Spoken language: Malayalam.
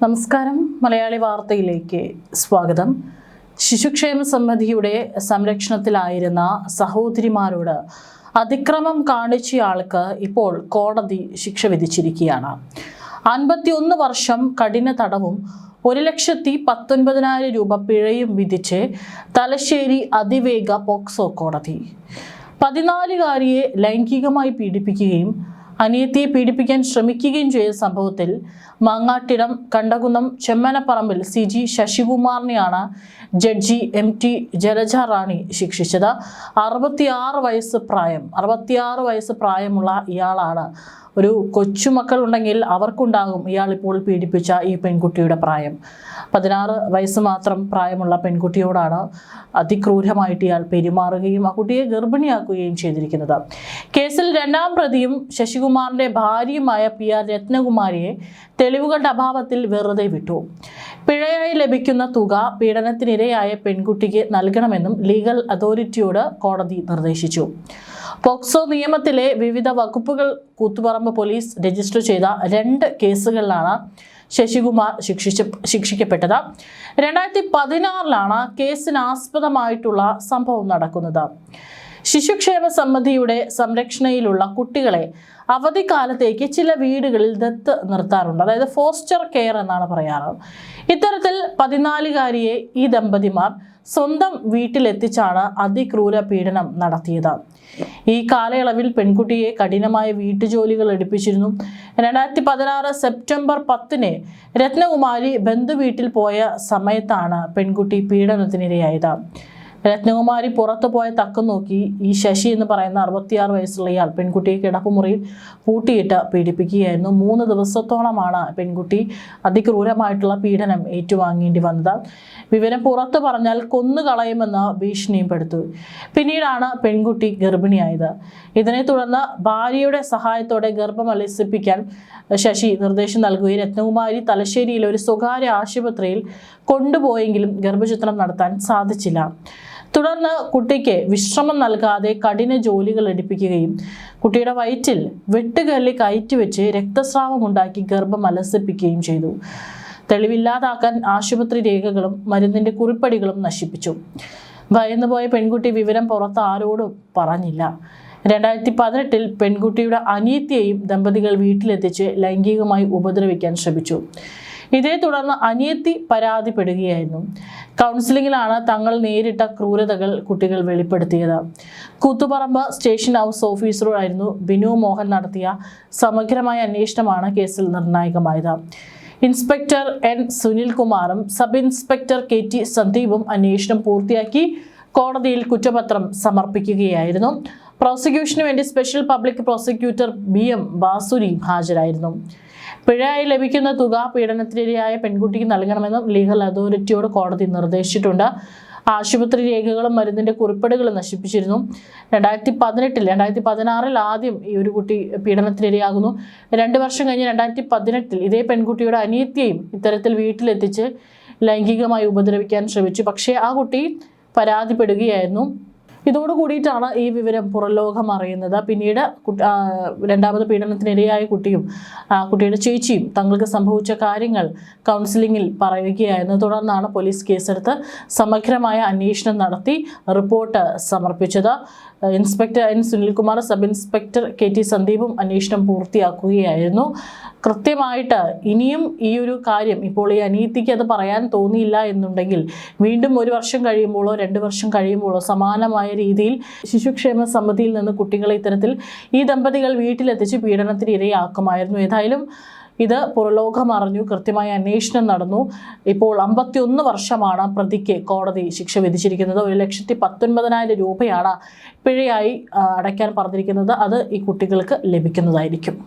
നമസ്കാരം. മലയാളി വാർത്തയിലേക്ക് സ്വാഗതം. ശിശുക്ഷേമ സമിതിയുടെ സംരക്ഷണത്തിലായിരുന്ന സഹോദരിമാരോട് അതിക്രമം കാണിച്ചയാൾക്ക് ഇപ്പോൾ കോടതി ശിക്ഷ വിധിച്ചിരിക്കുകയാണ്. 51 വർഷം കഠിന തടവും 1,19,000 രൂപ പിഴയും വിധിച്ച് തലശ്ശേരി അതിവേഗ പോക്സോ കോടതി 14-കാരിയെ ലൈംഗികമായി പീഡിപ്പിക്കുകയും അനിയത്തിയെ പീഡിപ്പിക്കാൻ ശ്രമിക്കുകയും ചെയ്ത സംഭവത്തിൽ മാങ്ങാട്ടിടം കണ്ടകുന്നം ചെമ്മനപ്പറമ്പിൽ CG ശശികുമാറിനെയാണ് ജഡ്ജി MT ജലജ റാണി ശിക്ഷിച്ചത്. 66 വയസ്സ് പ്രായമുള്ള ഇയാളാണ്. ഒരു കൊച്ചുമക്കൾ ഉണ്ടെങ്കിൽ അവർക്കുണ്ടാകും ഇയാൾ ഇപ്പോൾ പീഡിപ്പിച്ച ഈ പെൺകുട്ടിയുടെ പ്രായം. 16 വയസ്സ് മാത്രം പ്രായമുള്ള പെൺകുട്ടിയോടാണ് അതിക്രൂരമായിട്ട് ഇയാൾ പെരുമാറുകയും ആ കുട്ടിയെ ഗർഭിണിയാക്കുകയും ചെയ്തിരിക്കുന്നത്. കേസിൽ 2ാം പ്രതിയും ശശികുമാറിന്റെ ഭാര്യയുമായ PR രത്നകുമാരിയെ തെളിവുകളുടെ അഭാവത്തിൽ വെറുതെ വിട്ടു. പിഴയായി ലഭിക്കുന്ന തുക പീഡനത്തിനിരയായ പെൺകുട്ടിക്ക് നൽകണമെന്നും ലീഗൽ അതോറിറ്റിയോട് കോടതി നിർദ്ദേശിച്ചു. പോക്സോ നിയമത്തിലെ വിവിധ വകുപ്പുകൾ കൂത്തുപറമ്പ് പോലീസ് രജിസ്റ്റർ ചെയ്ത 2 കേസുകളിലാണ് ശശികുമാർ ശിക്ഷിക്കപ്പെട്ടത്. 2016 കേസിനാസ്പദമായിട്ടുള്ള സംഭവം നടക്കുന്നത്. ശിശുക്ഷേമ സമിതിയുടെ സംരക്ഷണയിലുള്ള കുട്ടികളെ അവധിക്കാലത്തേക്ക് ചില വീടുകളിൽ ദത്ത് നിർത്താറുണ്ട്. അതായത് ഫോസ്റ്റർ കെയർ എന്നാണ് പറയാറ്. ഇത്തരത്തിൽ 14-കാരിയെ ഈ ദമ്പതിമാർ സ്വന്തം വീട്ടിലെത്തിച്ചാണ് അതിക്രൂര പീഡനം നടത്തിയത്. ഈ കാലയളവിൽ പെൺകുട്ടിയെ കഠിനമായ വീട്ടുജോലികൾ എടുപ്പിച്ചിരുന്നു. 2016 സെപ്റ്റംബർ 10 രത്നകുമാരി ബന്ധുവീട്ടിൽ പോയ സമയത്താണ് പെൺകുട്ടി പീഡനത്തിനിരയായത്. രത്നകുമാരി പുറത്തു പോയ തക്കം നോക്കി ഈ ശശി എന്ന് പറയുന്ന 66 വയസ്സുള്ള ഇയാൾ പെൺകുട്ടിയെ കിടപ്പുമുറിയിൽ പൂട്ടിയിട്ട് പീഡിപ്പിക്കുകയായിരുന്നു. 3 ദിവസത്തോളമാണ് പെൺകുട്ടി അതിക്രൂരമായിട്ടുള്ള പീഡനം ഏറ്റുവാങ്ങേണ്ടി വന്നത്. വിവരം പുറത്തു പറഞ്ഞാൽ കൊന്നുകളയുമെന്ന് ഭീഷണിപ്പെടുത്തു. പിന്നീടാണ് പെൺകുട്ടി ഗർഭിണിയായത്. ഇതിനെ തുടർന്ന് ഭാര്യയുടെ സഹായത്തോടെ ഗർഭം അലസിപ്പിക്കാൻ ശശി നിർദ്ദേശം നൽകുകയും രത്നകുമാരി തലശ്ശേരിയിലെ ഒരു സ്വകാര്യ ആശുപത്രിയിൽ കൊണ്ടുപോയെങ്കിലും ഗർഭചിത്രം നടത്താൻ സാധിച്ചില്ല. തുടർന്ന് കുട്ടിക്ക് വിശ്രമം നൽകാതെ കഠിന ജോലികൾ എടുപ്പിക്കുകയും കുട്ടിയുടെ വയറ്റിൽ വെട്ടുകല്ല് കയറ്റിവെച്ച് രക്തസ്രാവമുണ്ടാക്കി ഗർഭം അലസിപ്പിക്കുകയും ചെയ്തു. തെളിവില്ലാതാക്കാൻ ആശുപത്രി രേഖകളും മരുന്നിന്റെ കുറിപ്പടികളും നശിപ്പിച്ചു. ഭയന്നുപോയ പെൺകുട്ടി വിവരം പുറത്ത് ആരോടും പറഞ്ഞില്ല. 2018 പെൺകുട്ടിയുടെ അനിയത്തിയെയും ദമ്പതികൾ വീട്ടിലെത്തിച്ച് ലൈംഗികമായി ഉപദ്രവിക്കാൻ ശ്രമിച്ചു. ഇതേ തുടർന്ന് അനിയത്തി പരാതിപ്പെടുകയായിരുന്നു. കൗൺസിലിംഗിലാണ് തങ്ങൾ നേരിട്ട ക്രൂരതകൾ കുട്ടികൾ വെളിപ്പെടുത്തിയത്. കൂത്തുപറമ്പ് സ്റ്റേഷൻ ഹൗസ് ഓഫീസറായിരുന്നു ബിനു മോഹൻ നടത്തിയ സമഗ്രമായ അന്വേഷണമാണ് കേസിൽ നിർണായകമായത്. ഇൻസ്പെക്ടർ N സുനിൽകുമാറും സബ് ഇൻസ്പെക്ടർ KT സന്ദീപും അന്വേഷണം പൂർത്തിയാക്കി കോടതിയിൽ കുറ്റപത്രം സമർപ്പിക്കുകയായിരുന്നു. പ്രോസിക്യൂഷന് വേണ്ടി സ്പെഷ്യൽ പബ്ലിക് പ്രോസിക്യൂട്ടർ BM ബാസുരിയും ഹാജരായിരുന്നു. പിഴയായി ലഭിക്കുന്ന തുക പീഡനത്തിനിരയായ പെൺകുട്ടിക്ക് നൽകണമെന്നും ലീഗൽ അതോറിറ്റിയോട് കോടതി നിർദ്ദേശിച്ചിട്ടുണ്ട്. ആശുപത്രി രേഖകളും മരുന്നിന്റെ കുറിപ്പടികളും നശിപ്പിച്ചിരുന്നു. 2016 ആദ്യം ഈ ഒരു കുട്ടി പീഡനത്തിനിരയാകുന്നു. 2 വർഷം കഴിഞ്ഞ് 2018 ഇതേ പെൺകുട്ടിയുടെ അനിയത്തിയെയും ഇത്തരത്തിൽ വീട്ടിലെത്തിച്ച് ലൈംഗികമായി ഉപദ്രവിക്കാൻ ശ്രമിച്ചു. പക്ഷേ ആ കുട്ടി പരാതിപ്പെടുകയായിരുന്നു. ഇതോടുകൂടിയിട്ടാണ് ഈ വിവരം പുറംലോകം അറിയുന്നത്. പിന്നീട് 2ാമത് പീഡനത്തിനിരയായ കുട്ടിയും കുട്ടിയുടെ ചേച്ചിയും തങ്ങൾക്ക് സംഭവിച്ച കാര്യങ്ങൾ കൗൺസിലിംഗിൽ പറയുകയായിരുന്നു. തുടർന്നാണ് പോലീസ് കേസെടുത്ത് സമഗ്രമായ അന്വേഷണം നടത്തി റിപ്പോർട്ട് സമർപ്പിച്ചത്. Inspector N Sunilkumar, sub inspector KT സന്ദീപും അന്വേഷണം പൂർത്തിയാക്കുകയായിരുന്നു. കൃത്യമായിട്ട് ഇനിയും ഈ ഒരു കാര്യം ഇപ്പോൾ ഈ അനീതിക്ക് അത് പറയാൻ തോന്നിയില്ല എന്നുണ്ടെങ്കിൽ വീണ്ടും 1 വർഷം കഴിയുമ്പോഴോ 2 വർഷം കഴിയുമ്പോഴോ സമാനമായ രീതിയിൽ ശിശുക്ഷേമ സമിതിയിൽ നിന്ന് കുട്ടികളെ ഇത്തരത്തിൽ ഈ ദമ്പതികൾ വീട്ടിലെത്തിച്ച് പീഡനത്തിന് ഇരയാക്കുമായിരുന്നു. ഏതായാലും ഇത് പുറലോകം അറിഞ്ഞു. കൃത്യമായ അന്വേഷണം നടന്നു. ഇപ്പോൾ 51 വർഷമാണ് പ്രതിക്ക് കോടതി ശിക്ഷ വിധിച്ചിരിക്കുന്നത്. 1,19,000 രൂപയാണ് പിഴയായി അടയ്ക്കാൻ പറഞ്ഞിരിക്കുന്നത്. അത് ഈ കുട്ടികൾക്ക് ലഭിക്കുന്നതായിരിക്കും.